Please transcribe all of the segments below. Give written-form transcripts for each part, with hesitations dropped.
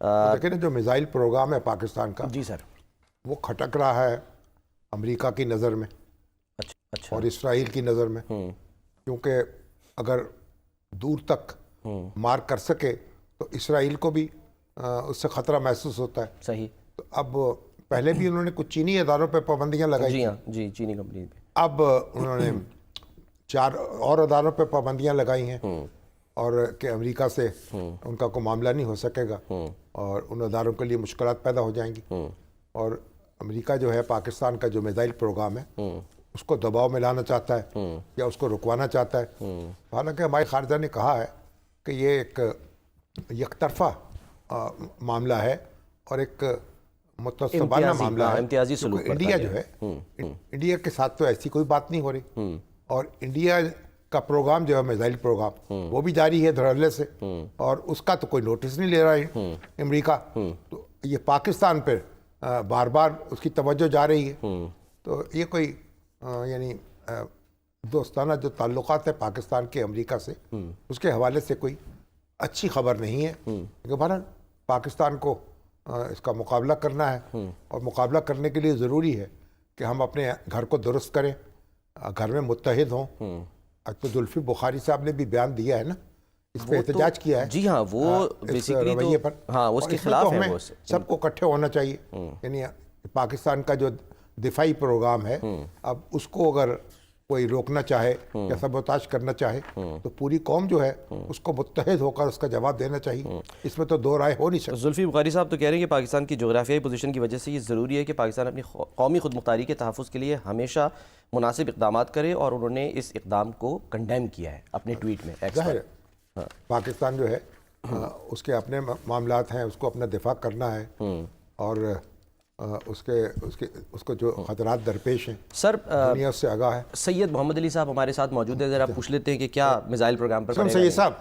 देखिए ना, जो मिसाइल प्रोग्राम है पाकिस्तान का, जी सर। वो खटक रहा है अमेरिका की नज़र में अच्छा। और इसराइल की नज़र में, क्योंकि अगर दूर तक मार कर सके तो इसराइल को भी उससे ख़तरा महसूस होता है। सही। तो अब पहले भी उन्होंने कुछ चीनी अदारों पर पाबंदियां लगाई जी थी। हाँ, जी, चीनी कंपनी पे। अब उन्होंने 4 और अदारों पर पाबंदियां लगाई हैं, और कि अमेरिका से उनका कोई मामला नहीं हो सकेगा और उन अदारों के लिए मुश्किलात पैदा हो जाएंगी। और अमेरिका जो है पाकिस्तान का जो मिसाइल प्रोग्राम है उसको दबाव में लाना चाहता है या उसको रुकवाना चाहता है। हालांकि हमारे खारजा ने कहा है कि ये एक यकतरफा मामला है और एक मुतसबाना मामला है। इम्तियाजी सलूक इंडिया जो है, इंडिया के साथ तो ऐसी कोई बात नहीं हो रही, और इंडिया का प्रोग्राम जो है मिसाइल प्रोग्राम वो भी जारी है धड़ल्ले से, और उसका तो कोई नोटिस नहीं ले रहा है अमेरिका। तो ये पाकिस्तान पर बार बार उसकी तवज्जो जा रही है। तो ये कोई यानी दोस्ताना जो ताल्लुकात है पाकिस्तान के अमेरिका से, उसके हवाले से कोई अच्छी खबर नहीं है। क्योंकि बहरहाल पाकिस्तान को इसका मुकाबला करना है, और मुकाबला करने के लिए ज़रूरी है कि हम अपने घर को दुरुस्त करें, घर में मुत्तहिद हों। आज तो जुल्फी बुखारी साहब ने भी बयान दिया है ना, इस पर एहतजाज किया है। जी हाँ, वो बेसिकली रवैये पर, हाँ, उसके खिलाफ है। वो सबको इकट्ठे होना चाहिए। यानी पाकिस्तान का जो दिफाई प्रोग्राम है, अब उसको अगर कोई रोकना चाहे या सबोताज करना चाहे तो पूरी कौम जो है उसको मुत्तहिद होकर उसका जवाब देना चाहिए। इसमें तो दो राय हो नहीं सकती। जुल्फी बुखारी साहब तो कह रहे हैं कि पाकिस्तान की जोग्राफियाई पोजीशन की वजह से ये ज़रूरी है कि पाकिस्तान अपनी कौमी खुद मुख्तारी के तहफ़्फ़ुज़ के लिए हमेशा मुनासिब इक़दामात करे, और उन्होंने इस इक़दाम को कंडेम किया है अपने ट्वीट में। ज़ाहिर है पाकिस्तान जो है उसके अपने मामलात हैं, उसको अपना दिफा करना है, और उसको जो खतरात दरपेश हैं सर दुनिया उससे आगाह है। सैयद मोहम्मद अली साहब हमारे साथ मौजूद है, ज़रा पूछ लेते हैं कि क्या मिसाइल प्रोग्राम पर सैयद साहब।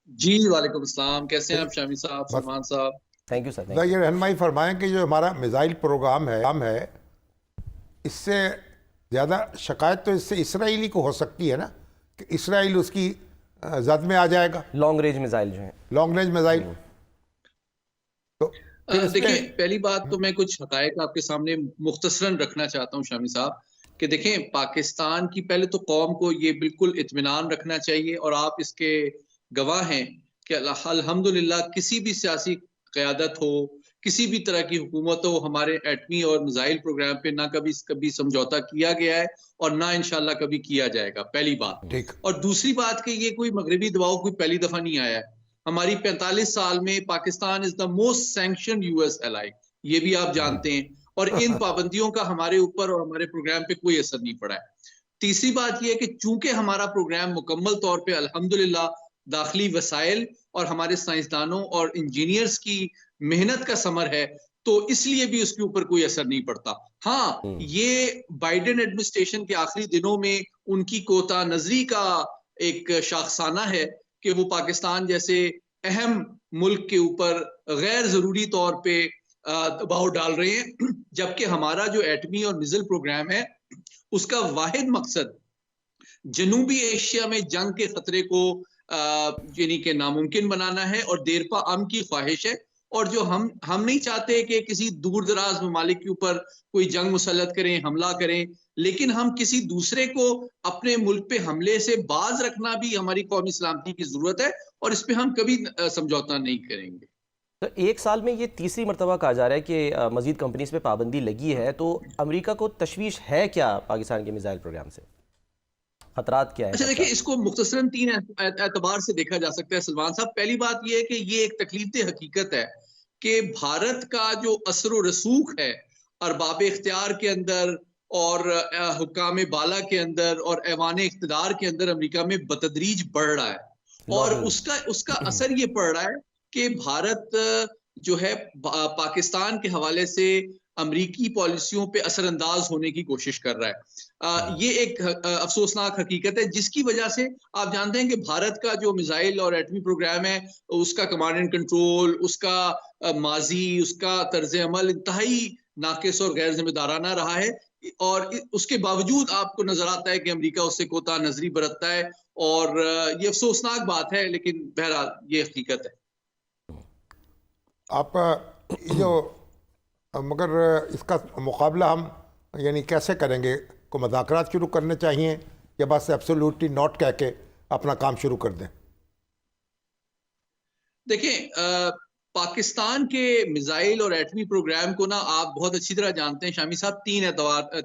जी वालेकुम अस्सलाम, कैसे हैं आप शामी साहब, सलमान साहब? Thank you sir. ये रहनुमाई फरमाएं कि जो हमारा मिसाइल प्रोग्राम है इससे ज़्यादा शिकायत तो इससे इसराइली को हो सकती है ना, कि इसराइल उसकी जद में आ जाएगा। लॉन्ग रेंज मिसाइल जो है, लॉन्ग रेंज मिसाइल। तो देखिए, पहली बात तो मैं कुछ हकायक आपके सामने मुख्तसरन रखना चाहता हूँ शामी साहब, कि देखें पाकिस्तान की पहले तो कौम को ये बिल्कुल इत्मीनान रखना चाहिए, और आप इसके गवाह हैं कि अल्हम्दुलिल्लाह किसी भी सियासी क़यादत हो, किसी भी तरह की हुकूमत हो, हमारे एटमी और मिसाइल प्रोग्राम पे ना कभी समझौता किया गया है और ना इंशाल्लाह कभी किया जाएगा, पहली बात। और दूसरी बात कि ये कोई मगरबी दबाव कोई पहली दफा नहीं आया है। हमारी 45 साल में Pakistan is the most sanctioned US ally, ये भी आप जानते हैं, और इन पाबंदियों का हमारे ऊपर और हमारे प्रोग्राम पे कोई असर नहीं पड़ा है। तीसरी बात यह है कि चूंकि हमारा प्रोग्राम मुकम्मल तौर पे अल्हम्दुलिल्लाह दाखिली वसाइल और हमारे साइंसदानों और इंजीनियर्स की मेहनत का समर है, तो इसलिए भी उसके ऊपर कोई असर नहीं पड़ता। हाँ, ये बाइडेन एडमिनिस्ट्रेशन के आखिरी दिनों में उनकी कोता नजरी का एक शाखसाना है कि वो पाकिस्तान जैसे अहम मुल्क के ऊपर गैर जरूरी तौर पे दबाव डाल रहे हैं, जबकि हमारा जो एटमी और मिसाइल प्रोग्राम है उसका वाहिद मकसद जनूबी एशिया में जंग के खतरे को यानी कि नामुमकिन बनाना है, और देरपा अम की ख्वाहिश है। और जो हम नहीं चाहते कि किसी दूर दराज ममालिक के ऊपर कोई जंग मुसल्लत करें, हमला करें, लेकिन हम किसी दूसरे को अपने मुल्क पे हमले से बाज रखना भी हमारी कौमी सलामती की जरूरत है, और इस पे हम कभी समझौता नहीं करेंगे। तो एक साल में ये तीसरी मरतबा कहा जा रहा है कि मजीद कंपनीज पे पाबंदी लगी है, तो अमेरिका को तशवीश है क्या पाकिस्तान के मिसाइल प्रोग्राम से? खतरात क्या है? अच्छा देखिए, इसको मुख्तसरन 3 एतबार से देखा जा सकता है सलमान साहब। पहली बात यह है कि ये एक तकलीफ हकीकत है कि भारत का जो असर व रसूख है अरबाब इख्तियार के अंदर और हुक्काम बाला के अंदर और ऐवान इख्तिदार के अंदर अमेरिका में बतदरीज बढ़ रहा है, और उसका असर ये पड़ रहा है कि भारत जो है पाकिस्तान के हवाले से अमरीकी पॉलिसियों पे असरअंदाज होने की कोशिश कर रहा है। ये एक अफसोसनाक हकीकत है, जिसकी वजह से आप जानते हैं कि भारत का जो मिसाइल और एटमी प्रोग्राम है उसका कमांड एंड कंट्रोल, उसका माजी, उसका तर्ज अमल इंतहाई नाकिस और गैर जिम्मेदाराना रहा है, और उसके बावजूद आपको नजर आता है कि अमेरिका उससे कोता नजरी बरतता है, और ये अफसोसनाक बात है, लेकिन बहरहाल ये हकीकत है। आपका ये जो मगर इसका मुकाबला हम यानी कैसे करेंगे? को मुज़ाकरात शुरू करने चाहिए या बस एब्सोल्युटली नॉट कह के अपना काम शुरू कर दें? देखें, पाकिस्तान के मिसाइल और एटमी प्रोग्राम को ना आप बहुत अच्छी तरह जानते हैं शामी साहब,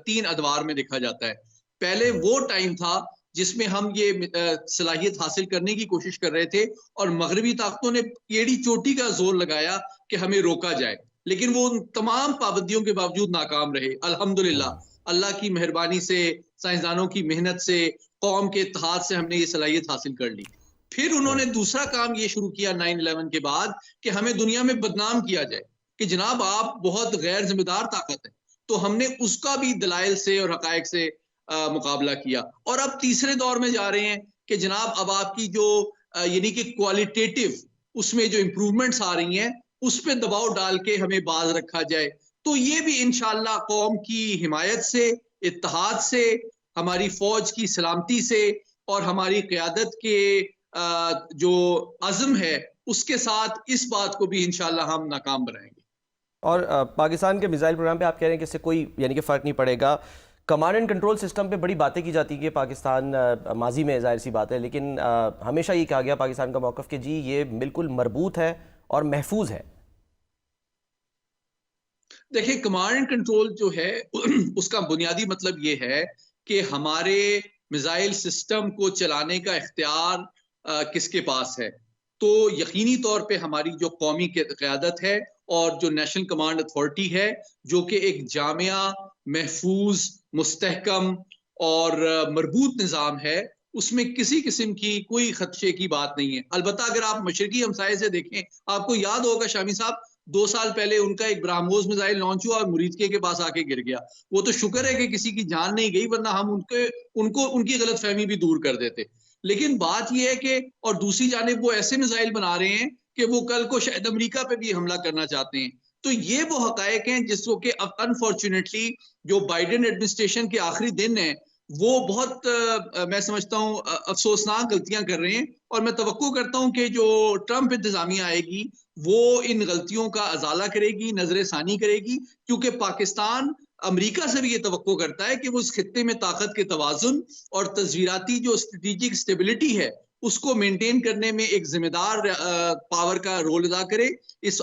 तीन अदवार में देखा जाता है। पहले वो टाइम था जिसमें हम ये सलाहियत हासिल करने की कोशिश कर रहे थे और मगरबी ताकतों ने एड़ी चोटी का जोर लगाया कि हमें रोका जाए, लेकिन वो उन तमाम पाबंदियों के बावजूद नाकाम रहे। अल्हम्दुलिल्लाह अल्लाह की मेहरबानी से, साइंसदानों की मेहनत से, कौम के इत्तेहाद से हमने ये सलाहियत हासिल कर ली। फिर उन्होंने दूसरा काम ये शुरू किया 9/11 के बाद कि हमें दुनिया में बदनाम किया जाए कि जनाब आप बहुत गैर जिम्मेदार ताकत है। तो हमने उसका भी दलाइल से और हकायक से मुकाबला किया और अब तीसरे दौर में जा रहे हैं कि जनाब अब आपकी जो यानी कि क्वालिटेटिव उसमें जो इम्प्रूवमेंट्स आ रही हैं उस पर दबाव डाल के हमें बाज रखा जाए। तो ये भी इंशाल्लाह कौम की हिमायत से, इत्तेहाद से, हमारी फौज की सलामती से और हमारी क़यादत के जो अज़्म है उसके साथ इस बात को भी इंशाल्लाह हम नाकाम बनाएंगे। और पाकिस्तान के मिसाइल प्रोग्राम पे आप कह रहे हैं कि इससे कोई यानी कि फ़र्क नहीं पड़ेगा। कमांड एंड कंट्रोल सिस्टम पे बड़ी बातें की जाती है कि पाकिस्तान माजी में ज़ाहिर सी बात है, लेकिन हमेशा ये कहा गया पाकिस्तान का मौक़िफ़ कि जी ये बिल्कुल मरबूत है और महफूज है। देखिए, कमांड एंड कंट्रोल जो है उसका बुनियादी मतलब ये है कि हमारे मिसाइल सिस्टम को चलाने का इख्तियार किसके पास है। तो यकीनी तौर पे हमारी जो कौमी क़यादत है और जो नेशनल कमांड अथॉरिटी है, जो कि एक जामिया, महफूज, मुस्तहकम और मरबूत निज़ाम है, उसमें किसी किस्म की कोई खदशे की बात नहीं है। अलबत्ता अगर आप मशरकी हमसाये से देखें, आपको याद होगा शामी साहब 2 साल पहले उनका एक ब्राह्मोस मिसाइल लॉन्च हुआ और मुरीदके के पास आके गिर गया। वो तो शुक्र है कि किसी की जान नहीं गई, वरना हम उनको उनकी गलतफहमी भी दूर कर देते। लेकिन बात यह है कि और दूसरी जानिब वो ऐसे मिसाइल बना रहे हैं कि वो कल को शायद अमेरिका पे भी हमला करना चाहते हैं। तो ये वो हकायक हैं जिसको कि अनफॉर्चुनेटली जो बाइडेन एडमिनिस्ट्रेशन के आखिरी दिन है वो बहुत मैं समझता हूँ अफसोसनाक गलतियां कर रहे हैं और मैं तवक्को करता हूँ कि जो ट्रंप इंतजामिया आएगी वो इन गलतियों का अजाला करेगी, नजरसानी करेगी, क्योंकि पाकिस्तान अमेरिका से भी ये तवक्को करता है कि वो इस खित्ते में ताकत के तवाजुन और तस्वीराती जो स्ट्रेटेजिक स्टेबिलिटी है उसको मेंटेन करने में एक जिम्मेदार पावर का रोल अदा करे, इस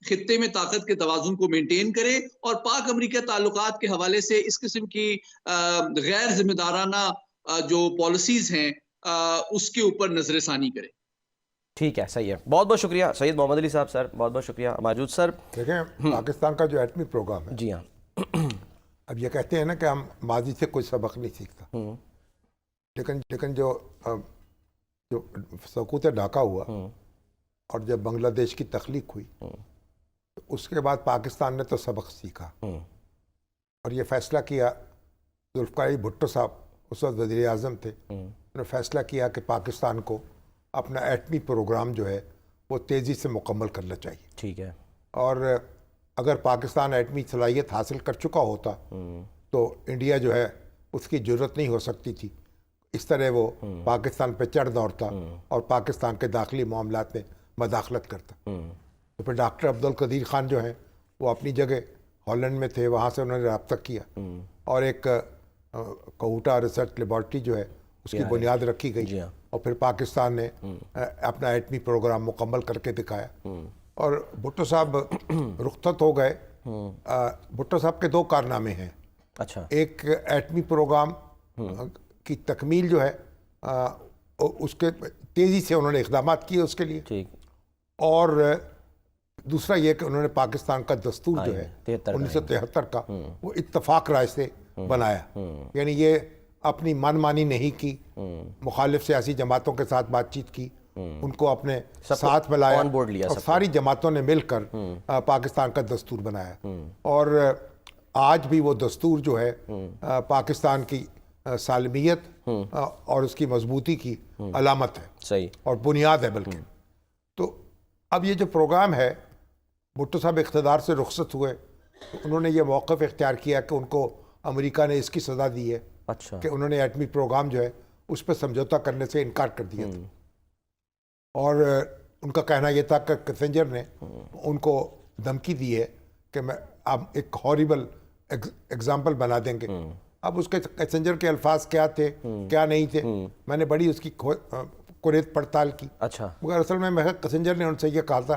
खित्ते में ताकत के तवाजुन को मेंटेन करे और पाक अमेरिका ताल्लुकात के हवाले से इस किस्म की गैर जिम्मेदाराना जो पॉलिसीज हैं उसके ऊपर नजरसानी करे। ठीक है, सही है। बहुत बहुत शुक्रिया सैयद मोहम्मद अली साहब। सर बहुत बहुत शुक्रिया माजूद सर। देखें, पाकिस्तान का जो एटमी प्रोग्राम है, जी हाँ, अब ये कहते हैं ना कि हम माजी से कोई सबक नहीं सीखता, लेकिन जो सकूत ढाका हुआ और जब बांग्लादेश की तख्लीक हुई तो उसके बाद पाकिस्तान ने तो सबक सीखा और ये फैसला किया, जुल्फ़िकार भुट्टो साहब उस वक्त वज़ीर आज़म थे, उन्होंने फैसला किया कि पाकिस्तान को अपना एटमी प्रोग्राम जो है वो तेज़ी से मुकम्मल करना चाहिए। ठीक है। और अगर पाकिस्तान एटमी सलाहियत हासिल कर चुका होता तो इंडिया जो है उसकी ज़रूरत नहीं हो सकती थी, इस तरह वो पाकिस्तान पे चढ़ दौड़ता और पाकिस्तान के दाखिली मामलात में मदाखलत करता। तो फिर डॉक्टर अब्दुल कदीर खान जो हैं वो अपनी जगह हॉलैंड में थे, वहाँ से उन्होंने रब्ता किया और एक कहूटा रिसर्च लेबॉर्ट्री जो है उसकी बुनियाद रखी गई और फिर पाकिस्तान ने अपना एटमी प्रोग्राम मुकम्मल करके दिखाया और भुट्टो साहब रुखसत हो गए। भुट्टो साहब के 2 कारनामे हैं। अच्छा। एक एटमी प्रोग्राम की तकमील जो है उसके तेज़ी से उन्होंने इक़दाम किए उसके लिए, ठीक। और दूसरा ये कि उन्होंने पाकिस्तान का दस्तूर जो है 1973 का वो इत्तफाक राय से बनाया, यानी ये अपनी मनमानी नहीं की, मुखालिफ सियासी जमातों के साथ बातचीत की, उनको अपने साथ मिलाया और सारी जमातों ने मिलकर पाकिस्तान का दस्तूर बनाया और आज भी वो दस्तूर जो है पाकिस्तान की सालमियत और उसकी मजबूती की अलामत है, सही, और बुनियाद है बल्कि। तो अब ये जो प्रोग्राम है, भुट्टो साहब इक़्तिदार से रुखसत हुए तो उन्होंने ये मौक़िफ़ इख्तियार किया कि उनको अमेरिका ने इसकी सज़ा दी है। अच्छा। कि उन्होंने एटमी प्रोग्राम जो है उस पर समझौता करने से इनकार कर दिया था और उनका कहना यह था कि किसेंजर ने उनको धमकी दी है कि मैं आप एक हॉरिबल एग्जाम्पल बना देंगे। अब उसके किसेंजर के अल्फाज क्या थे क्या नहीं थे, मैंने बड़ी उसकी कुरेद पड़ताल की। अच्छा। मगर असल में मैं किसेंजर ने उनसे ये कहा था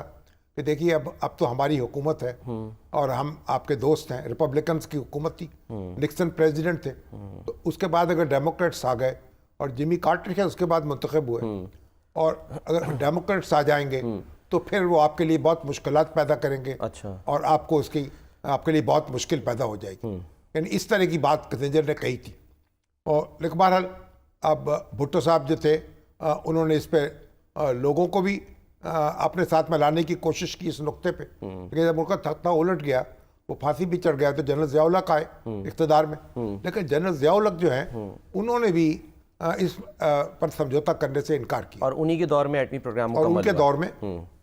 कि देखिए अब तो हमारी हुकूमत है और हम आपके दोस्त हैं, रिपब्लिकन्स की हुकूमत थी, निक्सन प्रेसिडेंट थे, तो उसके बाद अगर डेमोक्रेट्स आ गए और जिमी कार्टर के उसके बाद मुंतखब हुए और अगर डेमोक्रेट्स आ जाएंगे तो फिर वो आपके लिए बहुत मुश्किलात पैदा करेंगे। अच्छा। और आपके लिए बहुत मुश्किल पैदा हो जाएगी। यानी इस तरह की बात किसेंजर ने कही थी। और लेकिन बहरहाल अब भुट्टो साहब जो थे उन्होंने इस पर लोगों को भी अपने साथ में लाने की कोशिश की इस नुक्ते पे, लेकिन जब उनका तख्ता उलट गया, वो फांसी भी चढ़ गया, तो जनरल ज़िया-उल-हक आए इक़्तिदार में। लेकिन जनरल ज़िया-उल-हक जो है उन्होंने भी इस पर समझौता करने से इनकार किया और उन्हीं के दौर में एटमी प्रोग्राम और उनके दौर में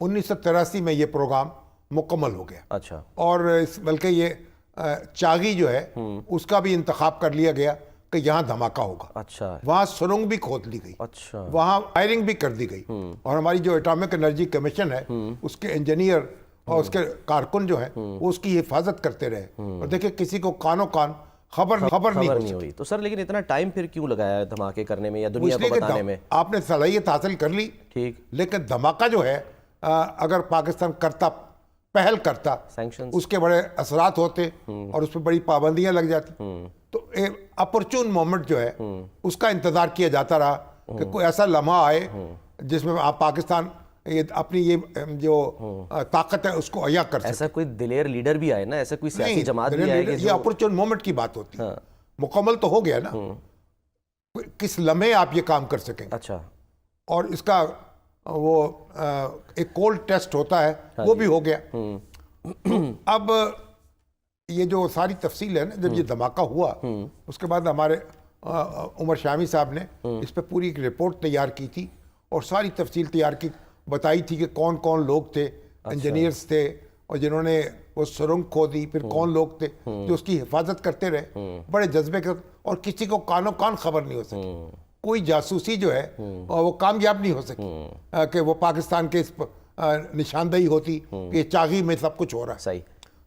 1983 में ये प्रोग्राम मुकम्मल हो गया। अच्छा। और बल्कि ये चागी जो है उसका भी इंतखाब कर लिया गया कि यहाँ धमाका होगा। अच्छा। वहाँ सुरंग भी खोद ली गई। अच्छा। वहाँ फायरिंग भी कर दी गई। और हमारी जो एटॉमिक एनर्जी कमीशन है उसके इंजीनियर और उसके कारकुन जो है वो उसकी हिफाजत करते रहे। और देखिए किसी को कानो कान खबर नहीं हुई। तो सर लेकिन इतना टाइम फिर क्यों लगाया धमाके करने में या दुनिया को बताने में? आपने सलाहियत हासिल कर ली, ठीक, लेकिन धमाका जो है अगर पाकिस्तान करता, पहल करता, सैंक्शंस, उसके बड़े असरात होते और उस पर बड़ी पाबंदियां लग जाती, तो अपॉर्चून मोमेंट जो है उसका इंतजार किया जाता रहा कि कोई ऐसा लम्हा आए जिसमें आप पाकिस्तान अपनी ये जो ताकत है उसको अया कर सके। ऐसा कोई दिलेर लीडर भी आए ना, ऐसा कोई सियासी जमात भी आए? ये अपॉर्चून मोमेंट की बात होती है। मुकम्मल तो हो गया ना, किस लम्हे आप ये काम कर सकेंगे। अच्छा। और इसका वो एक कोल्ड टेस्ट होता है, वो भी हो गया। अब ये जो सारी तफसील है ना, जब ये धमाका हुआ उसके बाद हमारे उमर शामी साहब ने इस पर पूरी एक रिपोर्ट तैयार की थी और सारी तफसील तैयार की, बताई थी कि कौन कौन लोग थे, इंजीनियर्स थे और जिन्होंने वो सुरंग खोदी, फिर कौन लोग थे जो उसकी हिफाजत करते रहे बड़े जज्बे के, और किसी को कानो कान खबर नहीं हो सकी। कोई जासूसी जो है वो कामयाब नहीं हो सकी कि वो पाकिस्तान के इस निशानदेही होती कि ये चागी में सब कुछ हो रहा है। सही।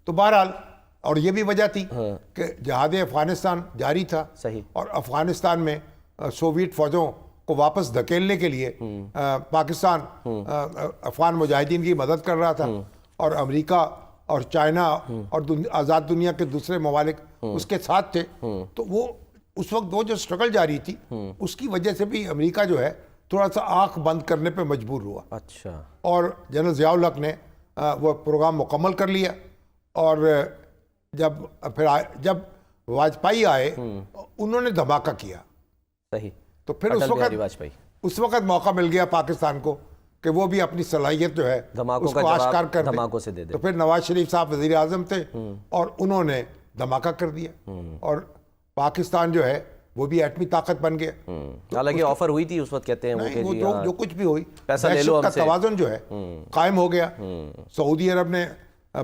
तो बहरहाल और ये भी वजह थी कि जहाद अफगानिस्तान जारी था। सही। और अफगानिस्तान में सोवियत फौजों को वापस धकेलने के लिए पाकिस्तान अफगान मुजाहिदीन की मदद कर रहा था और अमेरिका और चाइना और आज़ाद दुनिया के दूसरे ममालिक उसके साथ थे। तो वो उस वक्त वो जो स्ट्रगल जारी थी उसकी वजह से भी अमेरिका जो है थोड़ा सा आंख बंद करने पे मजबूर हुआ। अच्छा। और जनरल ज़िया-उल-हक ने वो प्रोग्राम मुकम्मल कर लिया और जब वाजपेयी आए उन्होंने धमाका किया। सही। तो फिर उस वक्त मौका मिल गया पाकिस्तान को कि वो भी अपनी सलाहियत जो है उसको आश्कार कर दे। तो फिर नवाज शरीफ साहब वज़ीर आज़म थे और उन्होंने धमाका कर दिया और पाकिस्तान जो है वो भी एटमी ताकत बन गया। हालांकि ऑफर हुई थी उस वक्त, कहते हैं वो जो कुछ भी हुई, पैसा ले लो हमसे, तवाज़ुन जो है कायम हो गया। सऊदी अरब ने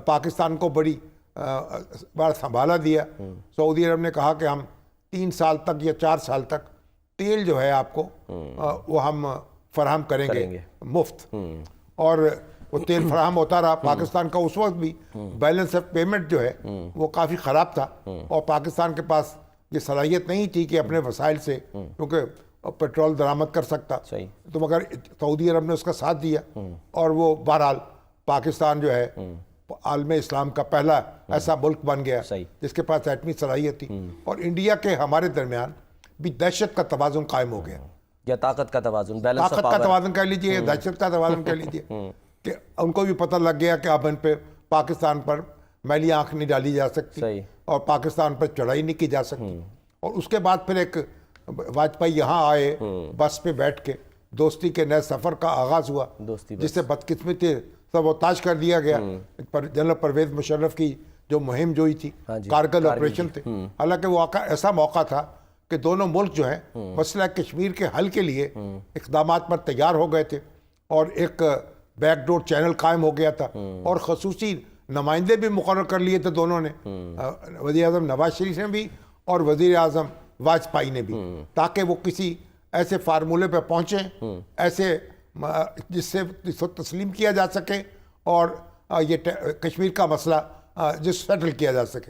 पाकिस्तान को बड़ा संभाला दिया। सऊदी अरब ने कहा कि हम 3 साल तक या 4 साल तक तेल जो है आपको वो हम फराहम करेंगे मुफ्त। और वो तेल फराहम होता रहा। पाकिस्तान का उस वक्त भी बैलेंस ऑफ पेमेंट जो है वो काफ़ी ख़राब था और पाकिस्तान के पास ये सलाहियत नहीं थी कि अपने वसाइल से, क्योंकि पेट्रोल दरामद कर सकता। तो मगर सऊदी अरब ने उसका साथ दिया और वो बहरहाल पाकिस्तान जो है आलम इस्लाम का पहला ऐसा मुल्क बन गया जिसके पास एटमी सलाहियत थी। और इंडिया के हमारे दरमियान भी दहशत का तवाज़ुन कायम हो गया, या ताकत का तवाज़ुन, ताकत का तवाज़ुन कह लीजिए, दहशत का तवाज़ुन कह लीजिए कि उनको भी पता लग गया कि अब इन पे पाकिस्तान पर मैली आंख नहीं डाली जा सकती और पाकिस्तान पर चढ़ाई नहीं की जा सकती। और उसके बाद फिर एक वाजपेयी यहाँ आए, बस पे बैठ के दोस्ती के नए सफ़र का आगाज़ हुआ, जिससे बदकिस्मती सबोताज कर दिया गया पर जनरल परवेज मुशर्रफ की जो मुहिम जोई थी, कारगिल ऑपरेशन थे। हालांकि वो ऐसा मौका था कि दोनों मुल्क जो है मसला कश्मीर के हल के लिए इक़दामात पर तैयार हो गए थे और एक बैकडोर चैनल कायम हो गया था और खसूसी नुमाइंदे भी मुकर्रर कर लिए थे दोनों ने, वज़ीर आज़म नवाज शरीफ ने भी और वज़ीर आज़म वाजपेयी ने भी, ताकि वो किसी ऐसे फार्मूले पे पहुँचें, ऐसे जिससे इसको तस्लीम किया जा सके और ये कश्मीर का मसला जिस सेटल किया जा सके।